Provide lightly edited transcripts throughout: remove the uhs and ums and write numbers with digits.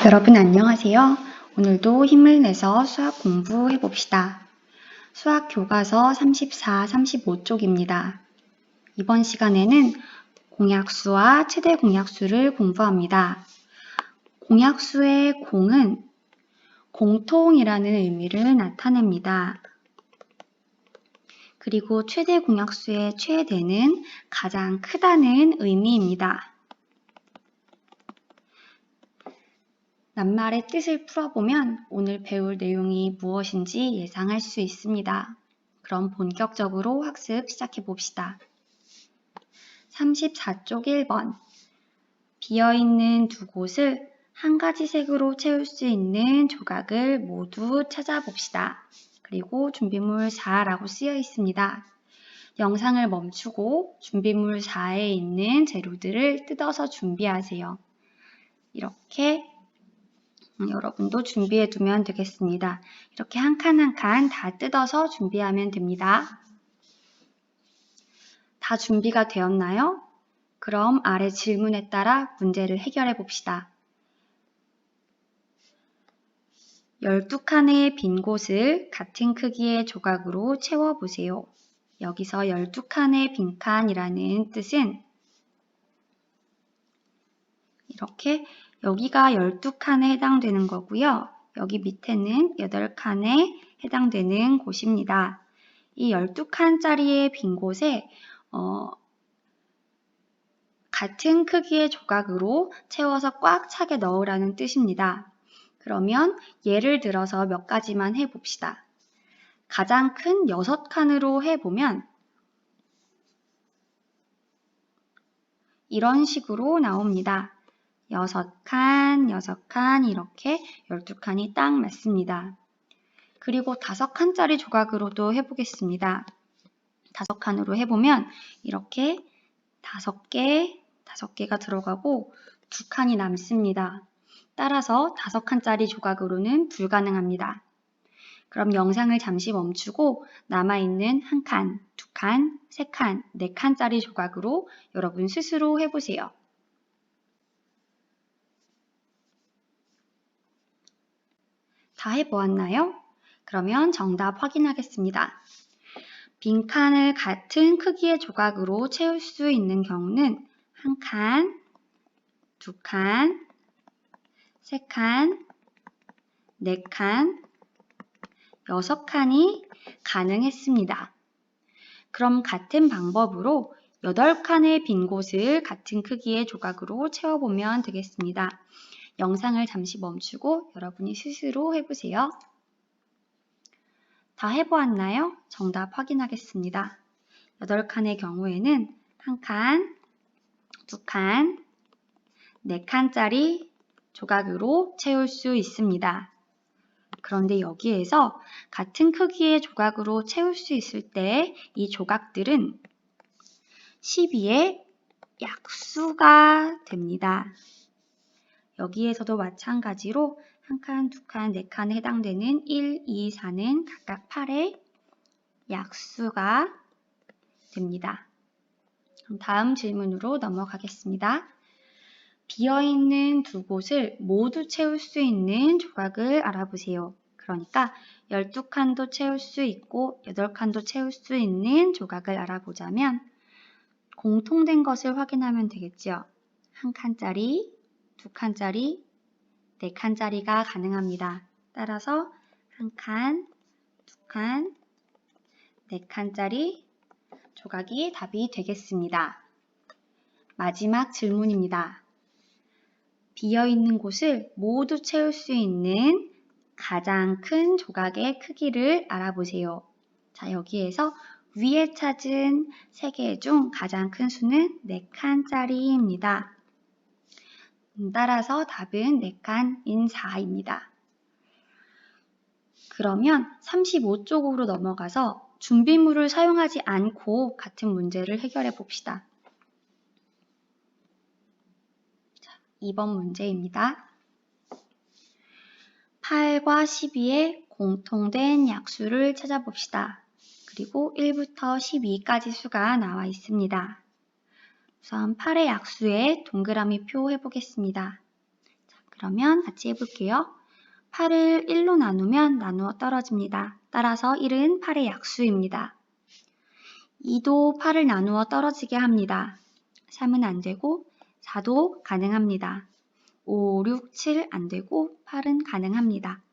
여러분 안녕하세요. 오늘도 힘을 내서 수학 공부해 봅시다. 수학 교과서 34, 35쪽입니다. 이번 시간에는 공약수와 최대 공약수를 공부합니다. 공약수의 공은 공통이라는 의미를 나타냅니다. 그리고 최대 공약수의 최대는 가장 크다는 의미입니다. 낱말의 뜻을 풀어보면 오늘 배울 내용이 무엇인지 예상할 수 있습니다. 그럼 본격적으로 학습 시작해 봅시다. 34쪽 1번 비어있는 두 곳을 한 가지 색으로 채울 수 있는 조각을 모두 찾아봅시다. 그리고 준비물 4라고 쓰여 있습니다. 영상을 멈추고 준비물 4에 있는 재료들을 뜯어서 준비하세요. 이렇게 여러분도 준비해 두면 되겠습니다. 이렇게 한 칸 한 칸 다 뜯어서 준비하면 됩니다. 다 준비가 되었나요? 그럼 아래 질문에 따라 문제를 해결해 봅시다. 12칸의 빈 곳을 같은 크기의 조각으로 채워보세요. 여기서 12칸의 빈칸이라는 뜻은 이렇게 여기가 12칸에 해당되는 거고요. 여기 밑에는 8칸에 해당되는 곳입니다. 이 12칸짜리의 빈 곳에 같은 크기의 조각으로 채워서 꽉 차게 넣으라는 뜻입니다. 그러면 예를 들어서 몇 가지만 해봅시다. 가장 큰 6칸으로 해보면 이런 식으로 나옵니다. 6칸, 6칸 이렇게 12칸이 딱 맞습니다. 그리고 5칸짜리 조각으로도 해보겠습니다. 5칸으로 해보면 이렇게 5개가 들어가고 2칸이 남습니다. 따라서 5칸짜리 조각으로는 불가능합니다. 그럼 영상을 잠시 멈추고 남아있는 1칸, 2칸, 3칸, 4칸짜리 조각으로 여러분 스스로 해보세요. 다 해보았나요? 그러면 정답 확인하겠습니다. 빈칸을 같은 크기의 조각으로 채울 수 있는 경우는 1칸, 2칸, 3칸, 4칸, 6칸이 가능했습니다. 그럼 같은 방법으로 8칸의 빈 곳을 같은 크기의 조각으로 채워보면 되겠습니다. 영상을 잠시 멈추고 여러분이 스스로 해보세요. 다 해보았나요? 정답 확인하겠습니다. 8칸의 경우에는 1칸, 2칸, 4칸짜리 조각으로 채울 수 있습니다. 그런데 여기에서 같은 크기의 조각으로 채울 수 있을 때 이 조각들은 12의 약수가 됩니다. 여기에서도 마찬가지로 1칸, 2칸, 4칸에 해당되는 1, 2, 4는 각각 8의 약수가 됩니다. 그럼 다음 질문으로 넘어가겠습니다. 비어있는 두 곳을 모두 채울 수 있는 조각을 알아보세요. 그러니까 12칸도 채울 수 있고 8칸도 채울 수 있는 조각을 알아보자면 공통된 것을 확인하면 되겠죠. 1칸짜리, 2칸짜리, 4칸짜리가 가능합니다. 따라서 1칸, 2칸, 4칸짜리 조각이 답이 되겠습니다. 마지막 질문입니다. 비어있는 곳을 모두 채울 수 있는 가장 큰 조각의 크기를 알아보세요. 자, 여기에서 위에 찾은 3개 중 가장 큰 수는 4칸짜리입니다. 따라서 답은 4칸인 4입니다. 그러면 35쪽으로 넘어가서 준비물을 사용하지 않고 같은 문제를 해결해 봅시다. 자, 2번 문제입니다. 8과 12의 공통된 약수를 찾아봅시다. 그리고 1부터 12까지 수가 나와 있습니다. 우선 8의 약수에 동그라미 표 해보겠습니다. 자, 그러면 같이 해볼게요. 8을 1로 나누면 나누어 떨어집니다. 따라서 1은 8의 약수입니다. 2도 8을 나누어 떨어지게 합니다. 3은 안 되고 4도 가능합니다. 5, 6, 7 안 되고 8은 가능합니다.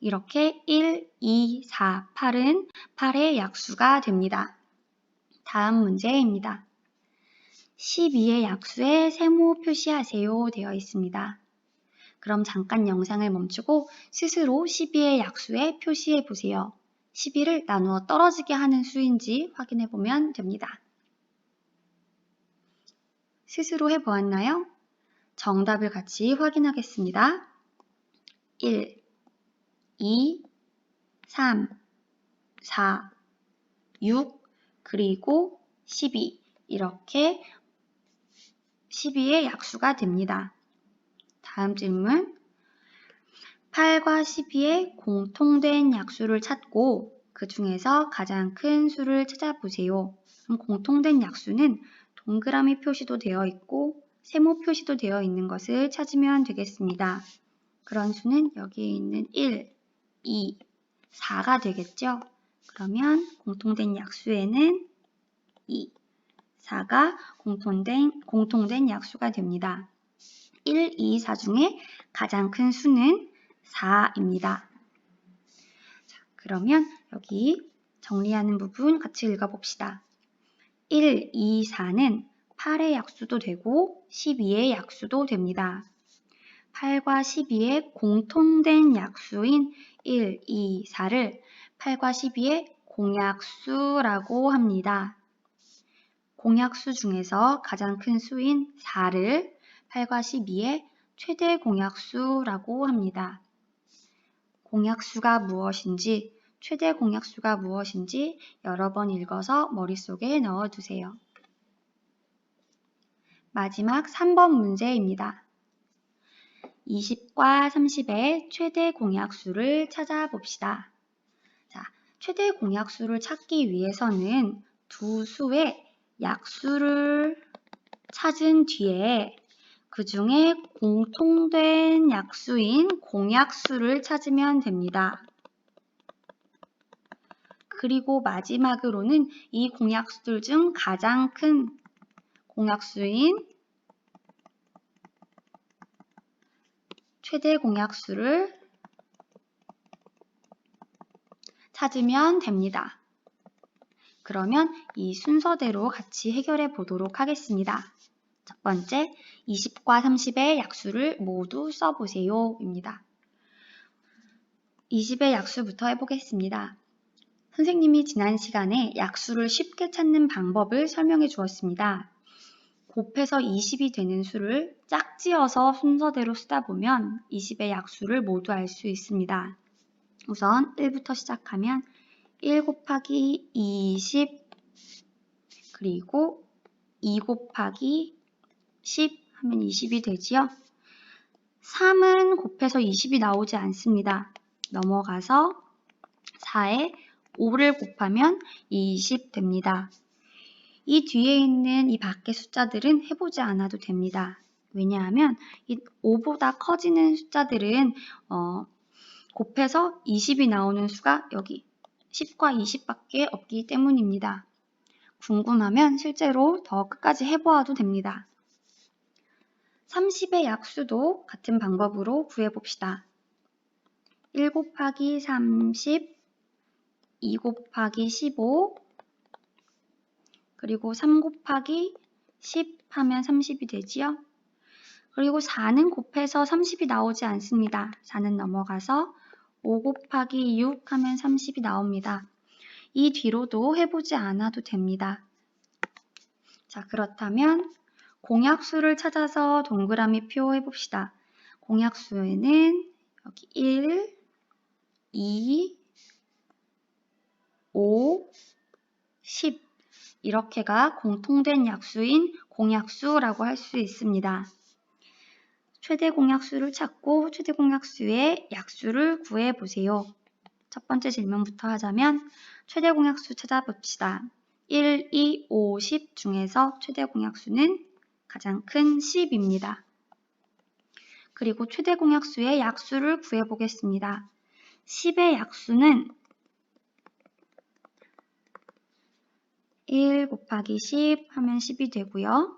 이렇게 1, 2, 4, 8은 8의 약수가 됩니다. 다음 문제입니다. 12의 약수에 세모 표시하세요 되어 있습니다. 그럼 잠깐 영상을 멈추고 스스로 12의 약수에 표시해 보세요. 12를 나누어 떨어지게 하는 수인지 확인해 보면 됩니다. 스스로 해보았나요? 정답을 같이 확인하겠습니다. 1, 2, 3, 4, 6, 그리고 12 이렇게 12의 약수가 됩니다. 다음 질문 8과 12의 공통된 약수를 찾고 그 중에서 가장 큰 수를 찾아보세요. 그럼 공통된 약수는 동그라미 표시도 되어 있고 세모 표시도 되어 있는 것을 찾으면 되겠습니다. 그런 수는 여기에 있는 1, 2, 4가 되겠죠? 그러면 공통된 약수에는 2, 4가 공통된 약수가 됩니다. 1, 2, 4 중에 가장 큰 수는 4입니다. 자, 그러면 여기 정리하는 부분 같이 읽어봅시다. 1, 2, 4는 8의 약수도 되고 12의 약수도 됩니다. 8과 12의 공통된 약수인 1, 2, 4를 8과 12의 공약수라고 합니다. 공약수 중에서 가장 큰 수인 4를 8과 12의 최대 공약수라고 합니다. 공약수가 무엇인지, 최대 공약수가 무엇인지 여러 번 읽어서 머릿속에 넣어두세요. 마지막 3번 문제입니다. 20과 30의 최대 공약수를 찾아봅시다. 자, 최대 공약수를 찾기 위해서는 두 수의 약수를 찾은 뒤에 그 중에 공통된 약수인 공약수를 찾으면 됩니다. 그리고 마지막으로는 이 공약수들 중 가장 큰 공약수인 최대 공약수를 찾으면 됩니다. 그러면 이 순서대로 같이 해결해 보도록 하겠습니다. 첫 번째, 20과 30의 약수를 모두 써보세요 입니다. 20의 약수부터 해보겠습니다. 선생님이 지난 시간에 약수를 쉽게 찾는 방법을 설명해 주었습니다. 곱해서 20이 되는 수를 짝지어서 순서대로 쓰다 보면 20의 약수를 모두 알 수 있습니다. 우선 1부터 시작하면 1 곱하기 20 그리고 2 곱하기 10 하면 20이 되지요. 3은 곱해서 20이 나오지 않습니다. 넘어가서 4에 5를 곱하면 20 됩니다. 이 뒤에 있는 이 밖의 숫자들은 해보지 않아도 됩니다. 왜냐하면 이 5보다 커지는 숫자들은 곱해서 20이 나오는 수가 여기 10과 20밖에 없기 때문입니다. 궁금하면 실제로 더 끝까지 해보아도 됩니다. 30의 약수도 같은 방법으로 구해봅시다. 1 곱하기 30, 2 곱하기 15, 그리고 3 곱하기 10 하면 30이 되지요. 그리고 4는 곱해서 30이 나오지 않습니다. 4는 넘어가서 5 곱하기 6 하면 30이 나옵니다. 이 뒤로도 해보지 않아도 됩니다. 자, 그렇다면 공약수를 찾아서 동그라미 표 해봅시다. 공약수에는 여기 1, 2, 5, 10 이렇게가 공통된 약수인 공약수라고 할 수 있습니다. 최대 공약수를 찾고 최대 공약수의 약수를 구해보세요. 첫 번째 질문부터 하자면 최대 공약수 찾아봅시다. 1, 2, 5, 10 중에서 최대 공약수는 가장 큰 10입니다. 그리고 최대 공약수의 약수를 구해보겠습니다. 10의 약수는 1 곱하기 10 하면 10이 되고요.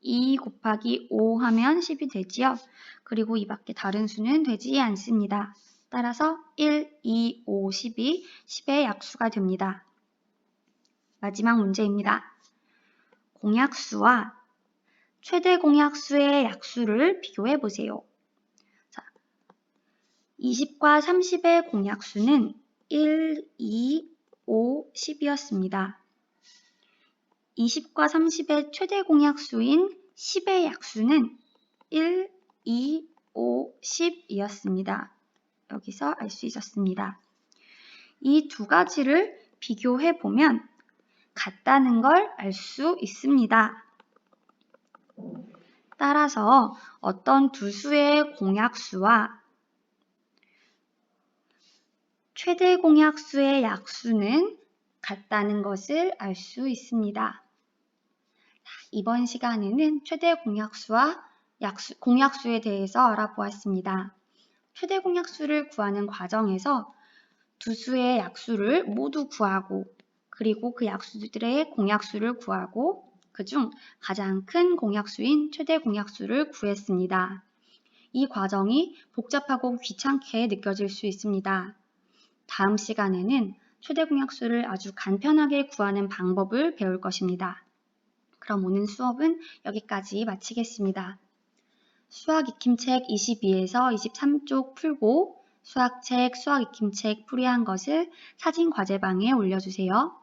2 곱하기 5 하면 10이 되지요. 그리고 이 밖에 다른 수는 되지 않습니다. 따라서 1, 2, 5, 10이 10의 약수가 됩니다. 마지막 문제입니다. 공약수와 최대 공약수의 약수를 비교해 보세요. 자, 20과 30의 공약수는 1, 2, 5, 10이었습니다. 20과 30의 최대 공약수인 10의 약수는 1, 2, 5, 10이었습니다. 여기서 알 수 있었습니다. 이 두 가지를 비교해 보면 같다는 걸 알 수 있습니다. 따라서 어떤 두 수의 공약수와 최대 공약수의 약수는 같다는 것을 알 수 있습니다. 이번 시간에는 최대 공약수와 공약수에 대해서 알아보았습니다. 최대 공약수를 구하는 과정에서 두 수의 약수를 모두 구하고 그리고 그 약수들의 공약수를 구하고 그중 가장 큰 공약수인 최대 공약수를 구했습니다. 이 과정이 복잡하고 귀찮게 느껴질 수 있습니다. 다음 시간에는 최대 공약수를 아주 간편하게 구하는 방법을 배울 것입니다. 그럼 오늘 수업은 여기까지 마치겠습니다. 수학 익힘책 22에서 23쪽 풀고 수학책, 수학 익힘책 풀이한 것을 사진 과제방에 올려주세요.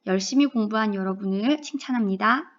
열심히 공부한 여러분을 칭찬합니다.